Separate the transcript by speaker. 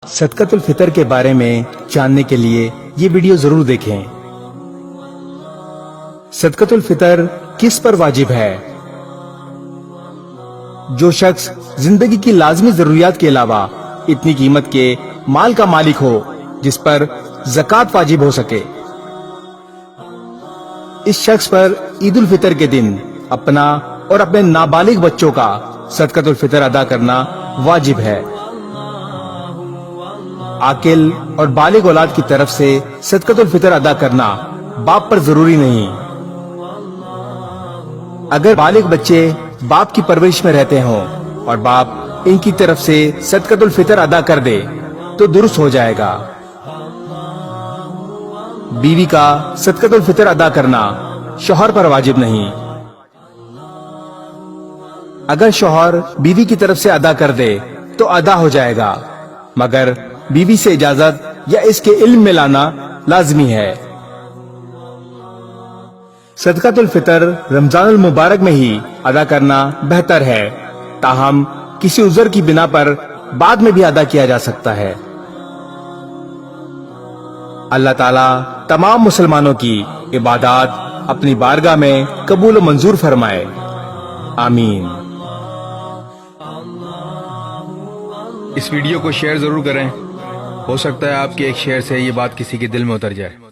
Speaker 1: صدقۃ الفطر کے بارے میں جاننے کے لیے یہ ویڈیو ضرور دیکھیں۔ صدقۃ الفطر کس پر واجب ہے؟ جو شخص زندگی کی لازمی ضروریات کے علاوہ اتنی قیمت کے مال کا مالک ہو جس پر زکوٰۃ واجب ہو سکے، اس شخص پر عید الفطر کے دن اپنا اور اپنے نابالغ بچوں کا صدقۃ الفطر ادا کرنا واجب ہے۔ عاقل اور بالغ اولاد کی طرف سے صدقۃ الفطر ادا کرنا باپ پر ضروری نہیں۔ اگر بالغ بچے باپ کی پرورش میں رہتے ہوں اور باپ ان کی طرف سے صدقۃ الفطر ادا کر دے تو درست ہو جائے گا۔ بیوی کا صدقۃ الفطر ادا کرنا شوہر پر واجب نہیں۔ اگر شوہر بیوی کی طرف سے ادا کر دے تو ادا ہو جائے گا، مگر بیوی سے اجازت یا اس کے علم میں لانا لازمی ہے۔ صدقۃ الفطر رمضان المبارک میں ہی ادا کرنا بہتر ہے، تاہم کسی عذر کی بنا پر بعد میں بھی ادا کیا جا سکتا ہے۔ اللہ تعالیٰ تمام مسلمانوں کی عبادات اپنی بارگاہ میں قبول و منظور فرمائے، آمین۔
Speaker 2: اس ویڈیو کو شیئر ضرور کریں، ہو سکتا ہے آپ کے ایک شیئر سے یہ بات کسی کے دل میں اتر جائے۔